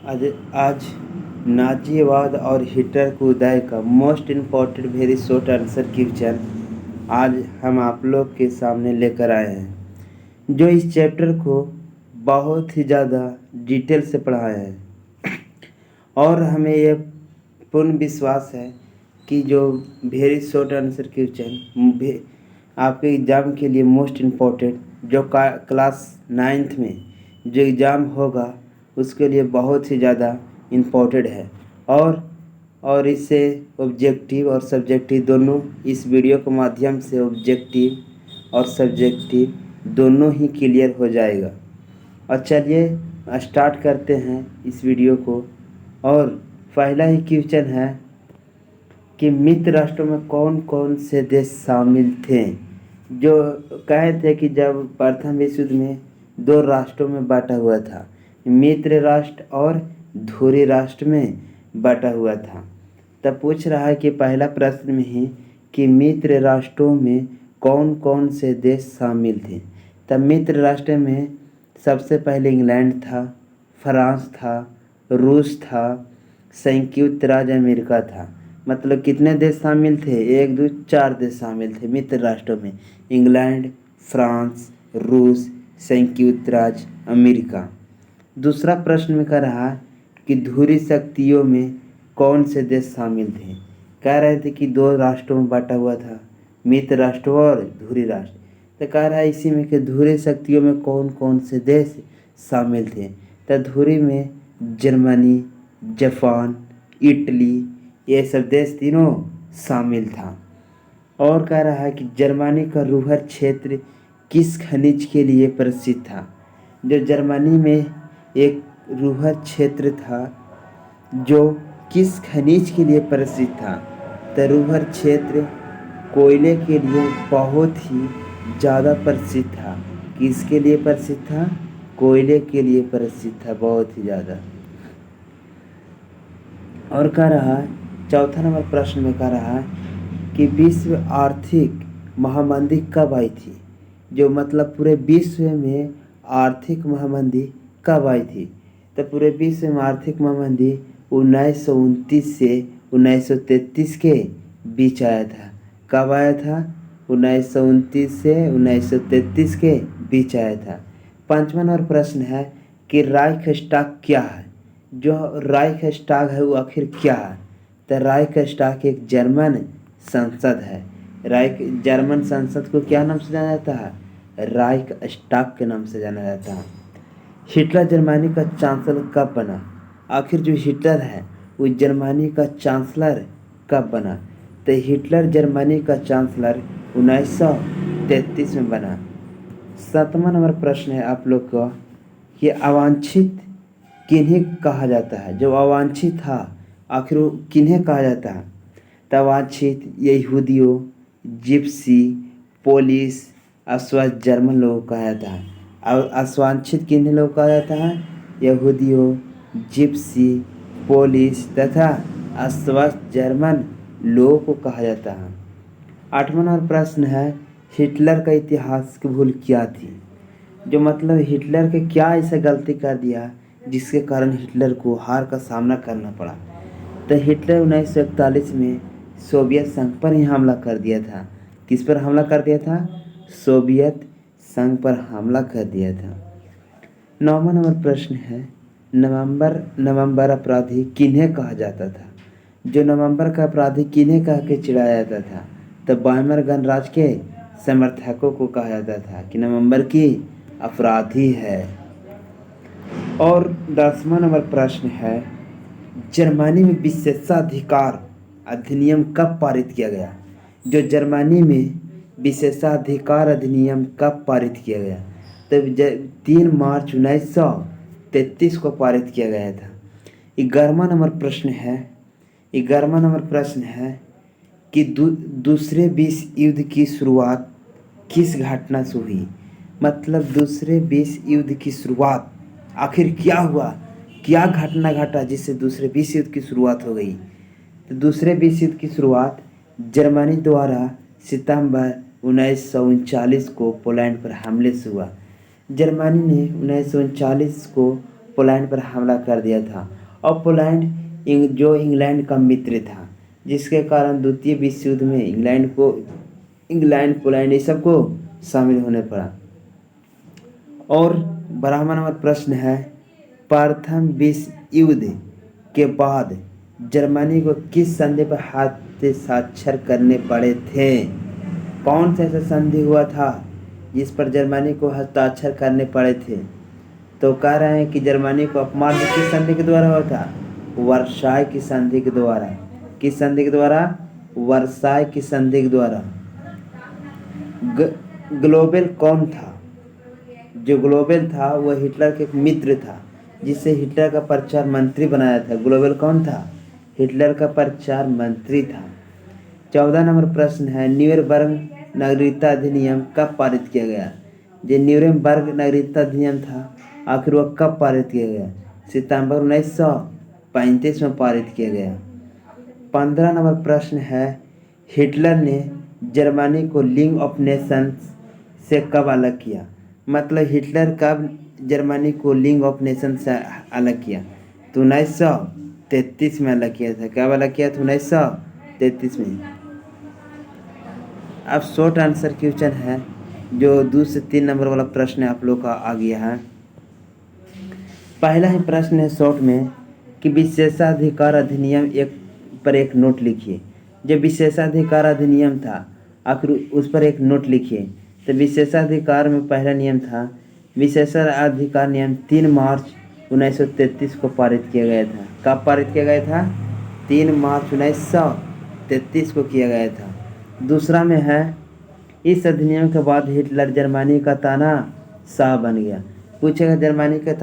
आज आज नाजीवाद और हिटलर के उदय का most important very short answer question आज हम आप लोग के सामने लेकर आए हैं, जो इस चैप्टर को बहुत ही ज़्यादा डिटेल से पढ़ाया है। और हमें यह पूर्ण विश्वास है कि जो वेरी शॉर्ट आंसर क्वेश्चन आपके एग्ज़ाम के लिए मोस्ट इम्पॉर्टेंट जो क्लास 9th में जो एग्ज़ाम होगा उसके लिए बहुत ही ज़्यादा इम्पोर्टेंट है। और इससे ऑब्जेक्टिव और सब्जेक्टिव दोनों इस वीडियो के माध्यम से ऑब्जेक्टिव और सब्जेक्टिव दोनों ही क्लियर हो जाएगा। और चलिए स्टार्ट करते हैं इस वीडियो को। और पहला ही क्वेश्चन है कि मित्र राष्ट्रों में कौन कौन से देश शामिल थे। जो कहे थे कि जब प्रथम विश्व युद्ध में दो राष्ट्रों में बांटा हुआ था, मित्र राष्ट्र और धुरी राष्ट्र में बांटा हुआ था। तब पूछ रहा है कि पहला प्रश्न में ही कि मित्र राष्ट्रों में कौन कौन से देश शामिल थे। तब मित्र राष्ट्र में सबसे पहले इंग्लैंड था, फ्रांस था, रूस था, संयुक्त राज्य अमेरिका था। मतलब कितने देश शामिल थे? 1 2 4 देश शामिल थे मित्र राष्ट्रों में। इंग्लैंड, फ्रांस, रूस, संयुक्त राज्य अमेरिका। दूसरा प्रश्न में कह रहा है कि ध्रुवीय शक्तियों में कौन से देश शामिल थे। कह रहे थे कि 2 राष्ट्रों में बांटा हुआ था, मित्र राष्ट्र और ध्रुवीय राष्ट्र। तो कह रहा है इसी में कि ध्रुवीय शक्तियों में कौन कौन से देश शामिल थे। तो ध्रुवीय में जर्मनी, जापान, इटली, ये सब देश तीनों शामिल था। और कह रहा है कि जर्मनी का रूहर क्षेत्र किस खनिज के लिए प्रसिद्ध था। जो जर्मनी में एक रूहर क्षेत्र था जो किस खनिज के लिए प्रसिद्ध था। तो रूहर क्षेत्र कोयले के लिए बहुत ही ज़्यादा प्रसिद्ध था। किसके लिए प्रसिद्ध था? कोयले के लिए प्रसिद्ध था बहुत ही ज़्यादा। और कह रहा है चौथा नंबर प्रश्न में कह रहा है कि विश्व आर्थिक महामंदी कब आई थी। जो मतलब पूरे विश्व में आर्थिक महामंदी कब आई थी। तो पूरे विश्व में आर्थिक महामंदी 1929 से 1933 के बीच आया था। कब आया था? 1929 से 1933 के बीच आया था। पांचवा नंबर प्रश्न है कि राइखस्टाग क्या है। जो राइखस्टाग है वो आखिर क्या है। तो राइखस्टाग एक जर्मन संसद है। जर्मन संसद को क्या नाम से जाना जाता है? राइखस्टाग के नाम से जाना जाता है। हिटलर जर्मनी का चांसलर कब बना। आखिर जो हिटलर है वो जर्मनी का चांसलर कब बना। तो हिटलर जर्मनी का चांसलर 1933 में बना। 7वां नंबर प्रश्न है आप लोग का कि अवांछित किन्हें कहा जाता है। जो अवांछित था आखिर वो किन्हें कहा जाता है। तो अवांछित यहूदियों, जिप्सी, पोलिस, अस्वस्थ जर्मन लोगों को कहा जाता है। और अवांछित किन्हें लोग कहा जाता है? यहूदियों, जिप्सी, पोलिस तथा अस्वस्थ जर्मन लोगों को कहा जाता है। 8वां नंबर प्रश्न है हिटलर का इतिहास की भूल क्या थी। जो मतलब हिटलर के क्या ऐसा गलती कर दिया जिसके कारण हिटलर को हार का सामना करना पड़ा। तो हिटलर 1941 में सोवियत संघ पर ही हमला कर दिया था। किस पर हमला कर दिया था? सोवियत संघ पर हमला कर दिया था। 9वां नंबर प्रश्न है नवंबर अपराधी किन्हें कहा जाता था। जो नवंबर का अपराधी किन्हें कह के चिढ़ाया जाता था। तो वाइमर गणराज्य के समर्थकों को कहा जाता था कि नवंबर की अपराधी है। और 10वां नंबर प्रश्न है जर्मनी में विशेषाधिकार अधिनियम कब पारित किया गया। जो जर्मनी में विशेषाधिकार अधिनियम कब पारित किया गया। तब 3 मार्च 1933 को पारित किया गया था। 11वां नंबर प्रश्न है कि दूसरे विश्व युद्ध की शुरुआत किस घटना से हुई। मतलब दूसरे विश्व युद्ध की शुरुआत आखिर क्या हुआ, क्या घटना घटा जिससे दूसरे विश्व युद्ध की शुरुआत हो गई। तो दूसरे विश्व युद्ध की शुरुआत जर्मनी द्वारा सितंबर 1939 को पोलैंड पर हमले से हुआ। जर्मनी ने 1939 को पोलैंड पर हमला कर दिया था। और पोलैंड जो इंग्लैंड का मित्र था, जिसके कारण द्वितीय विश्व युद्ध में इंग्लैंड पोलैंड ये सबको शामिल होने पड़ा। और 12वां नंबर प्रश्न है, प्रथम विश्व युद्ध के बाद जर्मनी को किस संधि पर हस्ताक्षर करने पड़े थे? कौन सा ऐसा संधि हुआ था जिस पर जर्मनी को हस्ताक्षर करने पड़े थे? तो कह रहे हैं कि जर्मनी को अपमान किस संधि के द्वारा हुआ था? वर्साय की संधि के द्वारा। किस संधि के द्वारा? वर्साय की संधि के द्वारा। ग्लोबल कौन था? जो ग्लोबल था वह हिटलर के एक मित्र था, जिसे हिटलर का प्रचार मंत्री बनाया था। ग्लोबल कौन था? हिटलर का प्रचार मंत्री था। 14 नंबर प्रश्न है, न्यूरमबर्ग नागरिकता अधिनियम कब पारित किया गया? जो न्यूरमबर्ग नागरिकता अधिनियम था, आखिर वह कब पारित किया गया? सितंबर 1935 में पारित किया गया। 15 नंबर प्रश्न है, हिटलर ने जर्मनी को लीग ऑफ नेशंस से कब अलग किया? मतलब हिटलर कब जर्मनी को लीग ऑफ नेशन से अलग किया? तो 1933 में अलग किया था। कब अलग किया था? 1933 में। अब शॉर्ट आंसर क्वेश्चन है, जो 2 से 3 नंबर वाला प्रश्न आप लोग का आ गया है। पहला ही प्रश्न है शॉर्ट में कि विशेषाधिकार अधिनियम पर एक नोट लिखिए। जो विशेषाधिकार अधिनियम था, आखिर उस पर एक नोट लिखिए। तो विशेषाधिकार में पहला नियम था, विशेषाधिकार नियम 3 मार्च 1933 को पारित किया गया था। कब पारित किया गया था? 3 मार्च 1933 को किया गया था। दूसरा में है, इस अधिनियम के बाद हिटलर जर्मनी का तानाशाह बन गया। पूछेगा जर्मनी का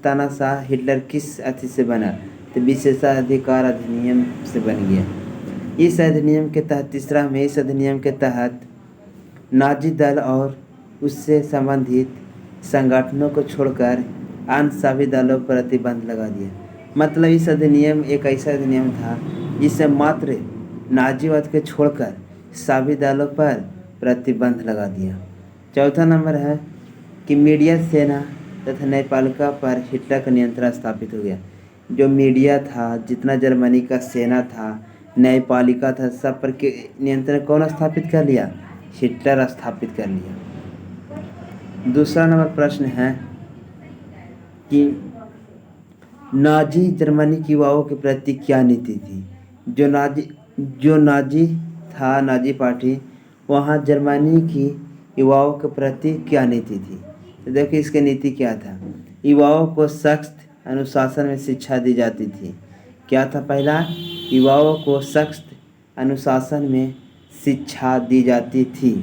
तानाशाह हिटलर किस अति से बना? तो विशेषाधिकार अधिनियम से बन गया। इस अधिनियम के तहत तीसरा में, इस अधिनियम के तहत नाजी दल और उससे संबंधित संगठनों को छोड़कर अन्य सभी दलों पर प्रतिबंध लगा दिया। मतलब इस अधिनियम एक ऐसा अधिनियम था जिससे मात्र नाजीवाद को छोड़कर सभी दलों पर प्रतिबंध लगा दिया। चौथा नंबर है कि मीडिया सेना तथा न्यायपालिका पर हिटलर का नियंत्रण स्थापित हो गया। जो मीडिया था, जितना जर्मनी का सेना था, न्यायपालिका था, सब पर नियंत्रण कौन स्थापित कर लिया? हिटलर स्थापित कर लिया। दूसरा नंबर प्रश्न है कि नाजी जर्मनी की युवाओं के प्रति क्या नीति थी? जो नाजी था, नाजी पार्टी, वहाँ जर्मनी की युवाओं के प्रति क्या नीति थी? तो देखिए इसकी नीति क्या था। युवाओं को सख्त अनुशासन में शिक्षा दी जाती थी। क्या था? पहला, युवाओं को सख्त अनुशासन में शिक्षा दी जाती थी।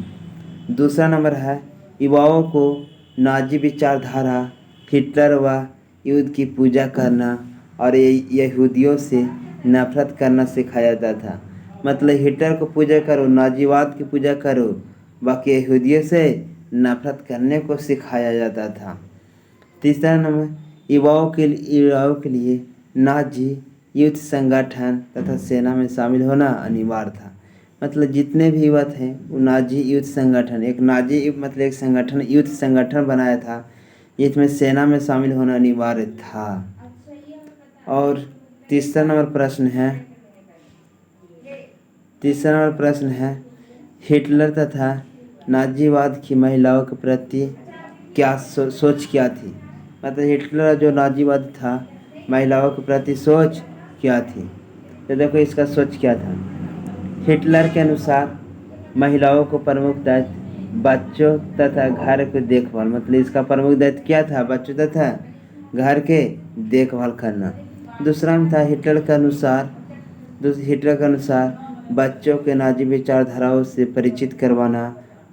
दूसरा नंबर है, युवाओं को नाजी विचारधारा, हिटलर व युद्ध की पूजा करना और यहूदियों से नफरत करना सिखाया जाता था। मतलब हिटलर को पूजा करो, नाजीवाद की पूजा करो, बाकी यहूदियों से नफरत करने को सिखाया जाता था। तीसरा नंबर, युवाओं के लिए नाजी युद्ध संगठन तथा सेना में शामिल होना अनिवार्य था। मतलब जितने भी युवा थे वो नाजी युद्ध संगठन, एक नाजी मतलब एक संगठन, युद्ध संगठन बनाया था, जिसमें सेना में शामिल होना अनिवार्य था। और तीसरा नंबर प्रश्न है, हिटलर तथा नाजीवाद की महिलाओं के प्रति क्या सोच क्या थी? मतलब हिटलर जो नाजीवाद था, महिलाओं के प्रति सोच क्या थी? तो देखो इसका सोच क्या था। हिटलर के अनुसार महिलाओं को प्रमुख दायित्व बच्चों तथा घर के देखभाल, मतलब इसका प्रमुख दायित्व क्या था? बच्चों तथा घर के देखभाल करना। दूसरा में था, हिटलर के अनुसार बच्चों के नाजी विचारधाराओं से परिचित करवाना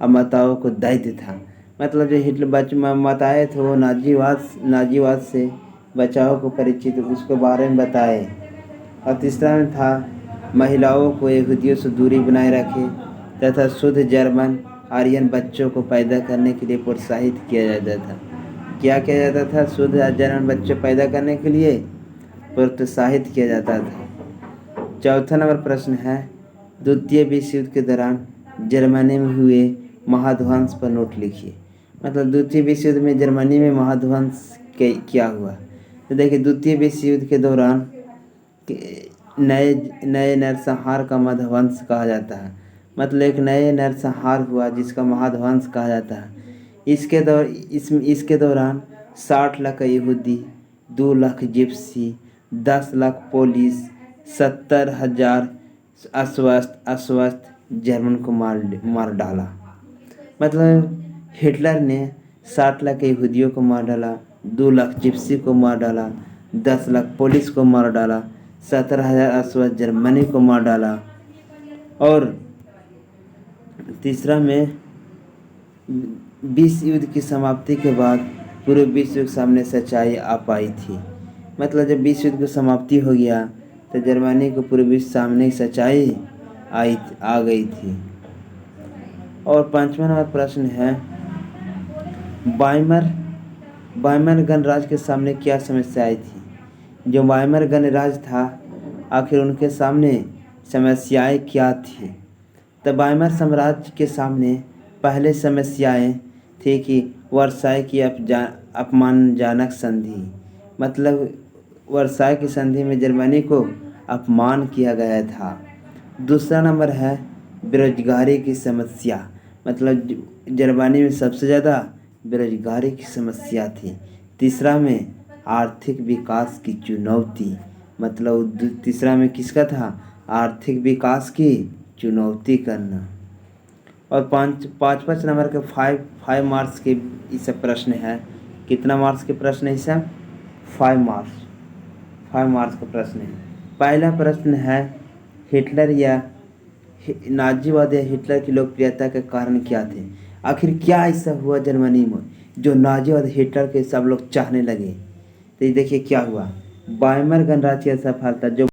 और माताओं को दायित्व था। मतलब जो हिटलर माताएँ थे वो नाजीवाद से बच्चाओं को परिचित, उसके बारे में बताए। और तीसरा में था, महिलाओं को यहूदियों से दूरी बनाए रखे तथा शुद्ध जर्मन आर्यन बच्चों को पैदा करने के लिए प्रोत्साहित किया जाता था। क्या किया जाता था? शुद्ध जर्मन बच्चे पैदा करने के लिए प्रोत्साहित किया जाता था। चौथा नंबर प्रश्न है, द्वितीय विश्व युद्ध के दौरान जर्मनी में हुए महाध्वंस पर नोट लिखिए। मतलब द्वितीय विश्व युद्ध में जर्मनी में महाध्वंस क्या हुआ? तो देखिए द्वितीय विश्व युद्ध के दौरान नए नए नरसंहार का मध्यवंश कहा जाता है। मतलब एक नए नरसंहार हुआ जिसका मध्यवंश कहा जाता है। इसके दौरान 60 लाख यहूदी, 2 लाख जिप्सी, 10 लाख पोलिस, 70,000 अस्वस्थ जर्मन को मार डाला। मतलब हिटलर ने 60 लाख यहूदियों को मार डाला, 2 लाख जिप्सी को मार डाला, 10 लाख पुलिस को मार डाला, 17,000 अस्वस्थ जर्मनी को मार डाला। और तीसरा में विश्व युद्ध की समाप्ति के बाद पूरे विश्व के सामने सच्चाई आ पाई थी। मतलब जब विश्व युद्ध की समाप्ति हो गया तो जर्मनी को पूरे विश्व सामने सच्चाई आ गई थी। और 5वां नंबर प्रश्न है, वाइमर गणराज्य के सामने क्या समस्या आई थी। जो वाइमर गणराज्य था आखिर उनके सामने समस्याएं क्या थी। तो वाइमर साम्राज्य के सामने पहले समस्याएं थी कि वर्साई की अपमानजनक संधि। मतलब वर्साई की संधि में जर्मनी को अपमान किया गया था। दूसरा नंबर है बेरोजगारी की समस्या। मतलब जर्मनी में सबसे ज़्यादा बेरोजगारी की समस्या थी। तीसरा में आर्थिक विकास की चुनौती। मतलब तीसरा में किसका था, आर्थिक विकास की चुनौती करना। और पाँच नंबर के 5 मार्क्स के ये सब प्रश्न है। कितना मार्क्स के प्रश्न है सब, 5 मार्क्स का प्रश्न है। पहला प्रश्न है, हिटलर या नाजीवाद या हिटलर की लोकप्रियता के कारण क्या थे। आखिर क्या ऐसा हुआ जर्मनी में जो नाजीवाद हिटलर के सब लोग चाहने लगे। तो ये देखिए क्या हुआ, वाइमर गणराज्य की सफलता। जो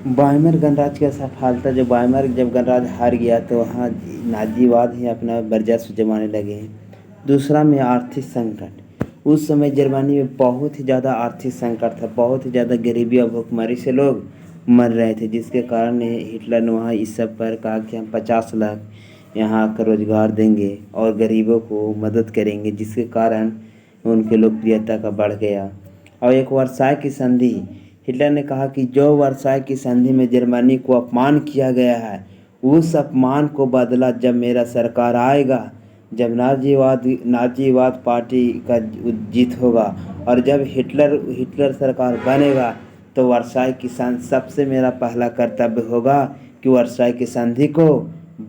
वाइमर गणराज्य की सफलता, जब गणराज्य हार गया तो वहाँ नाजीवाद ही अपना वर्चस्व जमाने लगे। दूसरा में आर्थिक संकट। उस समय जर्मनी में बहुत ही ज़्यादा आर्थिक संकट था, बहुत ही ज़्यादा गरीबी और भुखमरी से लोग मर रहे थे, जिसके कारण हिटलर ने वहाँ इस सब पर कहा कि हम 50 लाख यहाँ आकर रोजगार देंगे और गरीबों को मदद करेंगे, जिसके कारण उनकी लोकप्रियता का बढ़ गया। और एक वर्साई की संधि, हिटलर ने कहा कि जो वर्साई की संधि में जर्मनी को अपमान किया गया है उस अपमान को बदला जब मेरा सरकार आएगा, जब नाजीवाद पार्टी का जीत होगा और जब हिटलर सरकार बनेगा तो वर्साई की संधि सबसे मेरा पहला कर्तव्य होगा कि वर्साई की संधि को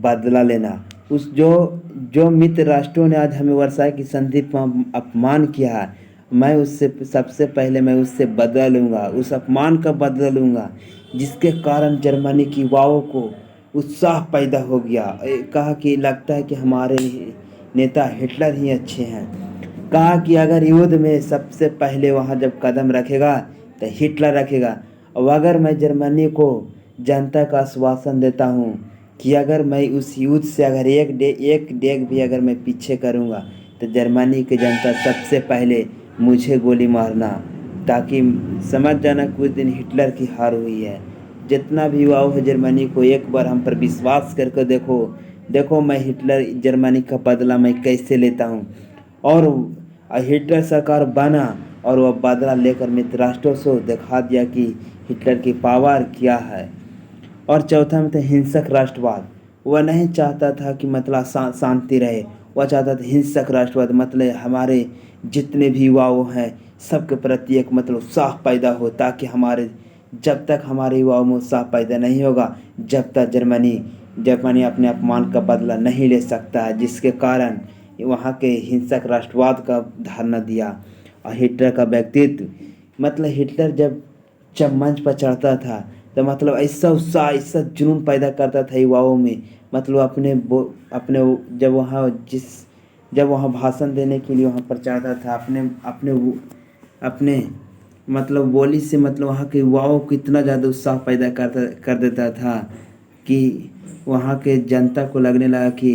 बदला लेना। उस जो मित्र राष्ट्रों ने आज हमें वर्साई की संधि पर अपमान किया है, मैं उससे सबसे पहले मैं उससे बदला लूँगा, उस अपमान का बदला लूँगा, जिसके कारण जर्मनी की युवाओं को उत्साह पैदा हो गया। कहा कि लगता है कि हमारे नेता हिटलर ही अच्छे हैं। कहा कि अगर युद्ध में सबसे पहले वहाँ जब कदम रखेगा तो हिटलर रखेगा। और अगर मैं जर्मनी को जनता का आश्वासन देता हूँ कि अगर मैं उस युद्ध से अगर एक डेग भी अगर मैं पीछे करूँगा तो जर्मनी की जनता सबसे पहले मुझे गोली मारना, ताकि समझ जाना कुछ दिन हिटलर की हार हुई है। जितना भी युवाओं है जर्मनी को एक बार हम पर विश्वास करके देखो मैं जर्मनी का बदला मैं कैसे लेता हूँ। और हिटलर सरकार बना और वह बदला लेकर मित्र राष्ट्रों से दिखा दिया कि हिटलर की पावर क्या है। और चौथा में था हिंसक राष्ट्रवाद। वह नहीं चाहता था कि मतलब शांति रहे, वह चाहता था हिंसक राष्ट्रवाद। मतलब हमारे जितने भी युवाओं हैं सबके प्रति एक मतलब उत्साह पैदा हो, ताकि जब तक हमारे युवाओं में उत्साह पैदा नहीं होगा जब तक जर्मनी अपने अपमान का बदला नहीं ले सकता है, जिसके कारण वहाँ के हिंसक राष्ट्रवाद का धारणा दिया। और हिटलर का व्यक्तित्व, मतलब हिटलर जब मंच पर चढ़ता था तो मतलब ऐसा उत्साह ऐसा जुनून पैदा करता था युवाओं में। मतलब अपने जब वहाँ भाषण देने के लिए वहाँ पर चढ़ता था, अपने मतलब बोली से मतलब वहाँ के युवाओं को इतना ज़्यादा उत्साह पैदा कर देता था कि वहाँ के जनता को लगने लगा कि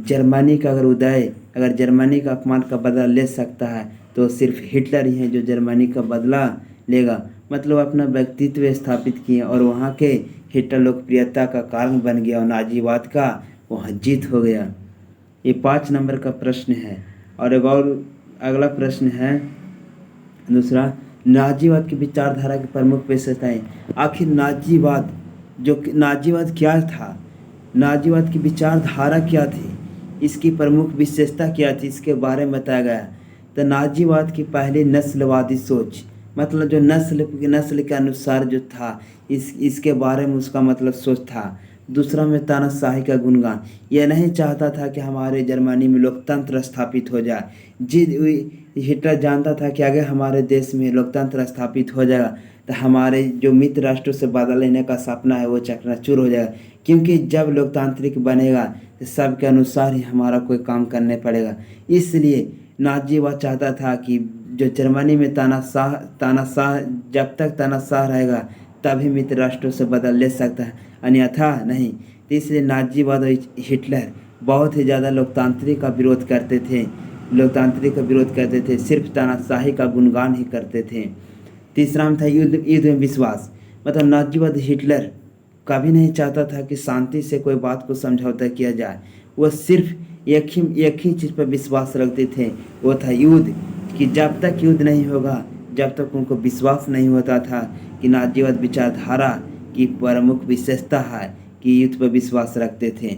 जर्मनी का अगर जर्मनी का अपमान का बदला ले सकता है तो सिर्फ हिटलर ही है जो जर्मनी का बदला लेगा। मतलब अपना व्यक्तित्व स्थापित किए और वहाँ के हिटलर लोकप्रियता का कारण बन गया और नाजीवाद का वहाँ जीत हो गया। ये 5 नंबर का प्रश्न है। और एक और अगला प्रश्न है दूसरा, नाजीवाद की विचारधारा की प्रमुख विशेषताएं। आखिर नाजीवाद क्या था, नाजीवाद की विचारधारा क्या थी, इसकी प्रमुख विशेषता क्या थी, इसके बारे में बताया गया। तो नाजीवाद की पहली नस्लवादी सोच, मतलब जो नस्ल के अनुसार जो था, इसके बारे में उसका मतलब सोच था। दूसरा में तानाशाही का गुणगान, यह नहीं चाहता था कि हमारे जर्मनी में लोकतंत्र स्थापित हो जाए। हिटलर जानता था कि अगर हमारे देश में लोकतंत्र स्थापित हो जाएगा तो हमारे जो मित्र राष्ट्रों से बदला लेने का सपना है वो चकनाचूर हो जाएगा, क्योंकि जब लोकतांत्रिक बनेगा तो सबके अनुसार ही हमारा कोई काम करने पड़ेगा। इसलिए नाजीवाद चाहता था कि जो जर्मनी में तानाशाह जब तक तानाशाह रहेगा तभी मित्र राष्ट्रों से बदल ले सकता है, अन्यथा नहीं। तो इसलिए नाजीवाद और हिटलर बहुत ही ज़्यादा लोकतांत्रिक का विरोध करते थे, सिर्फ तानाशाही का गुणगान ही करते थे। तीसरा में था युद्ध में विश्वास, मतलब नाजीवाद हिटलर कभी नहीं चाहता था कि शांति से कोई बात को समझौता किया जाए। वह सिर्फ एक ही चीज़ पर विश्वास रखते थे, वो था युद्ध। कि जब तक युद्ध नहीं होगा, जब तक उनको विश्वास नहीं होता था कि नाजीवाद विचारधारा की प्रमुख विशेषता है कि युद्ध पर विश्वास रखते थे।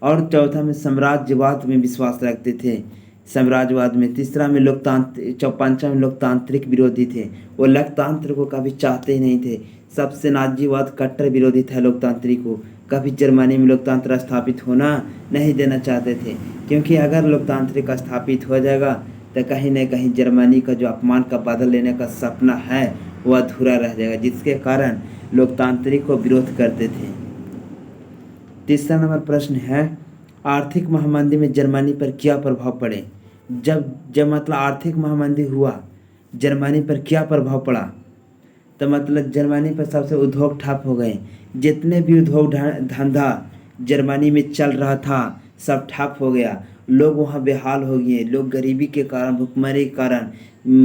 और चौथा में साम्राज्यवाद में विश्वास रखते थे, साम्राज्यवाद में। तीसरा में पंचम में लोकतांत्रिक विरोधी थे, वो लोकतंत्र को कभी चाहते ही नहीं थे। सबसे नाजीवाद कट्टर विरोधी था लोकतांत्रिक को, कभी जर्मनी में लोकतंत्र स्थापित होना नहीं देना चाहते थे, क्योंकि अगर लोकतांत्रिक स्थापित हो जाएगा तो कहीं न कहीं जर्मनी का जो अपमान का बदला लेने का सपना है वह अधूरा रह जाएगा, जिसके कारण लोकतांत्रिक को विरोध करते थे। तीसरा नंबर प्रश्न है, आर्थिक महामंदी में जर्मनी पर क्या प्रभाव पड़े। जब मतलब आर्थिक महामंदी हुआ जर्मनी पर क्या प्रभाव पड़ा, तो मतलब जर्मनी पर सबसे उद्योग ठप हो गए। जितने भी उद्योग धंधा जर्मनी में चल रहा था सब ठप हो गया। लोग वहाँ बेहाल हो गए, लोग गरीबी के कारण, भुखमरी के कारण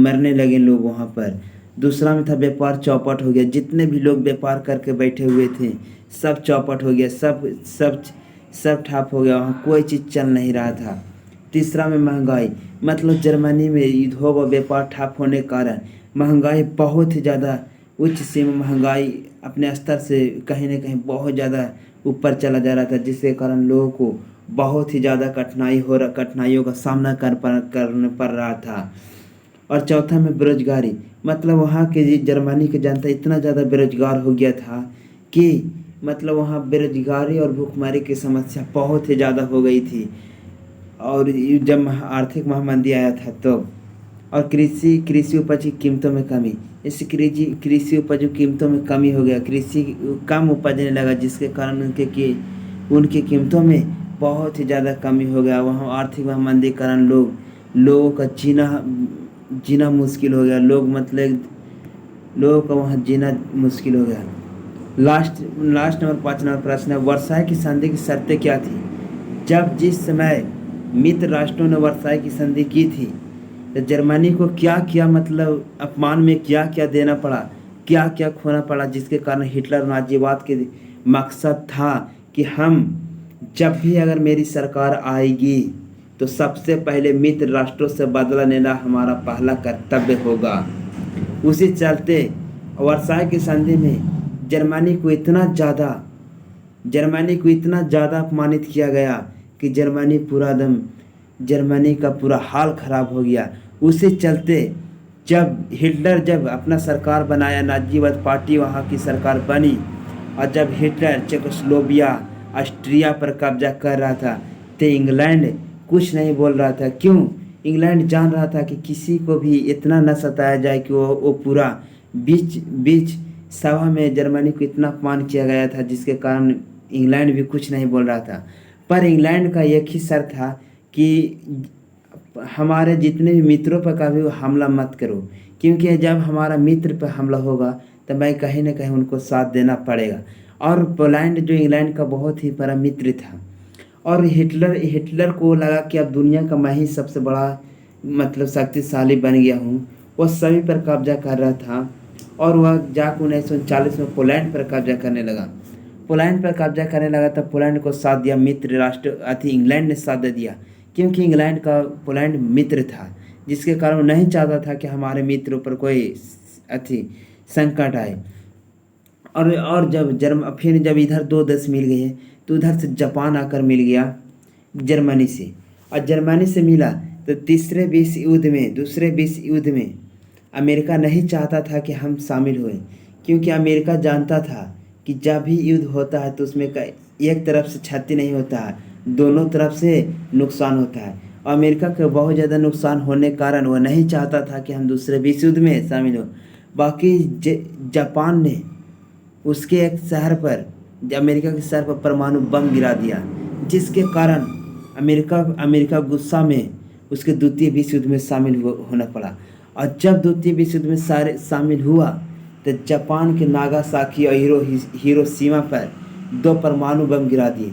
मरने लगे लोग वहाँ पर। दूसरा में था व्यापार चौपट हो गया, जितने भी लोग व्यापार करके बैठे हुए थे सब चौपट हो गया, सब ठप हो गया, वहाँ कोई चीज़ चल नहीं रहा था। तीसरा में महंगाई, मतलब जर्मनी में उद्योग और व्यापार ठप होने के कारण महंगाई बहुत ही ज़्यादा उच्च सीमा, महंगाई अपने स्तर से कहीं न कहीं बहुत ज़्यादा ऊपर चला जा रहा था, जिसके कारण लोगों को बहुत ही ज़्यादा कठिनाइयों का सामना करना पड़ रहा था। और चौथा में बेरोजगारी, मतलब वहाँ के जर्मनी की जनता इतना ज़्यादा बेरोजगार हो गया था कि मतलब वहाँ बेरोजगारी और भूखमरी की समस्या बहुत ही ज़्यादा हो गई थी। और जब आर्थिक महामंदी आया था तो, और कृषि उपज की कीमतों में कमी, इस कृषि उपज की कीमतों में कमी हो गया, कृषि कम उपजने लगा, जिसके कारण उनकी कीमतों में बहुत ही ज़्यादा कमी हो गया। वहाँ आर्थिक महामंदी के कारण लोगों का जीना मुश्किल हो गया, लोगों का वहाँ जीना मुश्किल हो गया। लास्ट नंबर 5 नंबर प्रश्न है, वर्साई की संधि की शर्तें क्या थी। जिस समय मित्र राष्ट्रों ने वर्साई की संधि की थी तो जर्मनी को क्या क्या मतलब अपमान में क्या क्या देना पड़ा, क्या क्या खोना पड़ा, जिसके कारण हिटलर नाजीवाद के मकसद था कि हम जब भी अगर मेरी सरकार आएगी तो सबसे पहले मित्र राष्ट्रों से बदला लेना हमारा पहला कर्तव्य होगा। उसी चलते वर्साई की संधि में जर्मनी को इतना ज़्यादा अपमानित किया गया कि जर्मनी का पूरा हाल खराब हो गया। उसी चलते जब अपना सरकार बनाया, नाजीवाद पार्टी वहाँ की सरकार बनी, और जब हिटलर चेकोस्लोवाकिया ऑस्ट्रिया पर कब्जा कर रहा था तो इंग्लैंड कुछ नहीं बोल रहा था। क्यों? इंग्लैंड जान रहा था कि किसी को भी इतना न सताया जाए कि वो पूरा बीच सभा में जर्मनी को इतना अपमान किया गया था, जिसके कारण इंग्लैंड भी कुछ नहीं बोल रहा था। पर इंग्लैंड का एक ही शर्त था कि हमारे जितने भी मित्रों पर कभी हमला मत करो, क्योंकि जब हमारा मित्र पर हमला होगा तो मैं कहीं ना कहीं उनको साथ देना पड़ेगा। और पोलैंड जो इंग्लैंड का बहुत ही बड़ा मित्र था, और हिटलर को लगा कि अब दुनिया का मैं ही सबसे बड़ा मतलब शक्तिशाली बन गया हूँ। वह सभी पर कब्जा कर रहा था और वह जाकर 1939 में पोलैंड पर कब्जा करने लगा। पोलैंड पर कब्जा करने लगा तब पोलैंड को साथ दिया मित्र राष्ट्र इंग्लैंड ने साथ दे दिया, क्योंकि इंग्लैंड का पोलैंड मित्र था, जिसके कारण वो नहीं चाहता था कि हमारे मित्रों पर कोई संकट आए। और फिर जब इधर दो देश मिल गए तो उधर से जापान आकर मिल गया जर्मनी से, और जर्मनी से मिला तो दूसरे विश्व युद्ध में अमेरिका नहीं चाहता था कि हम शामिल हुए, क्योंकि अमेरिका जानता था कि जब भी युद्ध होता है तो उसमें एक तरफ से क्षति नहीं होता है, दोनों तरफ से नुकसान होता है। और अमेरिका को बहुत ज़्यादा नुकसान होने के कारण वह नहीं चाहता था कि हम दूसरे विश्व युद्ध में शामिल हो। बाकी जापान ने उसके एक शहर पर, अमेरिका के शहर पर परमाणु बम गिरा दिया, जिसके कारण अमेरिका गुस्सा में उसके द्वितीय विश्व युद्ध में शामिल होना पड़ा। और जब द्वितीय विश्व युद्ध में शामिल हुआ तो जापान के नागासाकी और हिरोशिमा पर 2 परमाणु बम गिरा दिए।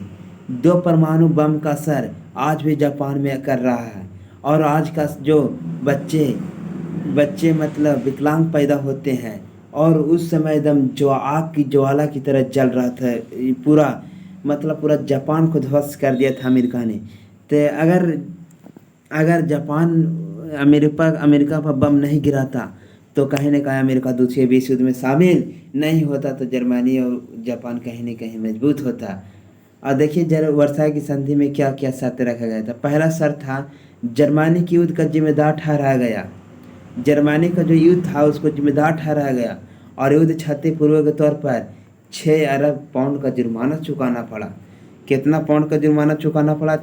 2 परमाणु बम का असर आज भी जापान में कर रहा है, और आज का जो बच्चे मतलब विकलांग पैदा होते हैं, और उस समय एकदम जो आग की ज्वाला की तरह जल रहा था, पूरा जापान को ध्वस्त कर दिया था अमेरिका ने। तो अगर जापान अमेरिका पर बम नहीं गिराता तो कहीं न कहीं अमेरिका दूसरे विश्व युद्ध में शामिल नहीं होता, तो जर्मनी और जापान कहीं न कहीं मजबूत होता। और देखिए वर्साई की संधि में क्या क्या शर्त रखा गया था। पहला शर्त था जर्मनी की युद्ध का जिम्मेदार ठहराया गया, जर्मनी का जो युद्ध था उसको जिम्मेदार ठहराया गया, और युद्ध क्षतिपूर्वक के तौर पर 6 अरब पाउंड का जुर्माना चुकाना पड़ा। कितना पाउंड का जुर्माना चुकाना पड़ा?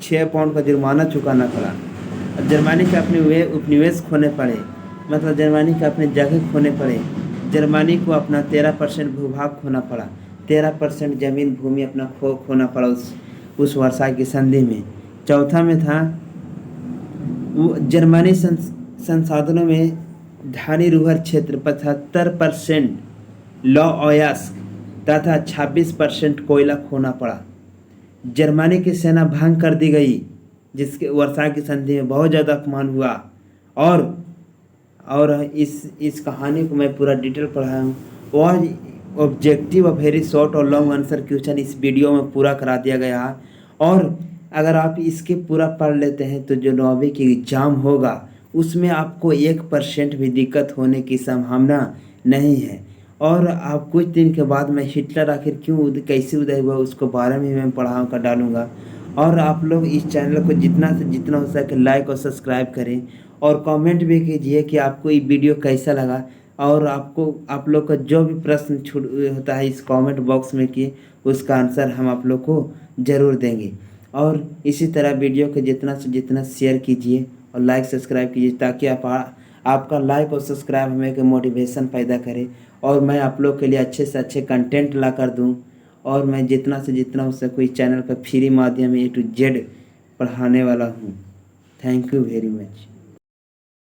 6 पाउंड का जुर्माना चुकाना पड़ा। जर्मनी के अपने वे उपनिवेश खोने पड़े, मतलब जर्मनी के अपने जगह खोने पड़े। जर्मनी को अपना 13% भूभाग खोना पड़ा, 13% जमीन भूमि अपना खोना पड़ा उस वर्साई की संधि में। चौथा में था जर्मनी संसाधनों में धानी रूहर क्षेत्र 75% लौ अयस्क तथा 26% कोयला खोना पड़ा। जर्मनी की सेना भंग कर दी गई, जिसके वर्साई की संधि में बहुत ज़्यादा अपमान हुआ। और इस कहानी को मैं पूरा डिटेल पढ़ाया हूँ, और ऑब्जेक्टिव और वेरी शॉर्ट और लॉन्ग आंसर क्वेश्चन इस वीडियो में पूरा करा दिया गया है। और अगर आप इसके पूरा पढ़ लेते हैं तो जो 9वीं की एग्ज़ाम होगा उसमें आपको 1% भी दिक्कत होने की संभावना नहीं है। और आप कुछ दिन के बाद मैं हिटलर आखिर कैसे उदय हुआ उसको बारे में मैं पढ़ा कर डालूँगा। और आप लोग इस चैनल को जितना से जितना हो सके लाइक और सब्सक्राइब करें, और कमेंट भी कीजिए कि आपको ये वीडियो कैसा लगा, और आप लोग का जो भी प्रश्न छूट होता है इस कमेंट बॉक्स में कि उसका आंसर हम आप लोग को ज़रूर देंगे। और इसी तरह वीडियो को जितना से जितना शेयर कीजिए और लाइक सब्सक्राइब कीजिए, ताकि आपका लाइक और सब्सक्राइब हमें एक मोटिवेशन पैदा करे, और मैं आप लोग के लिए अच्छे से अच्छे कंटेंट ला कर दूँ। और मैं जितना से जितना हो सके इस चैनल पर फ्री माध्यम A to Z पढ़ाने वाला हूँ। Thank you very much.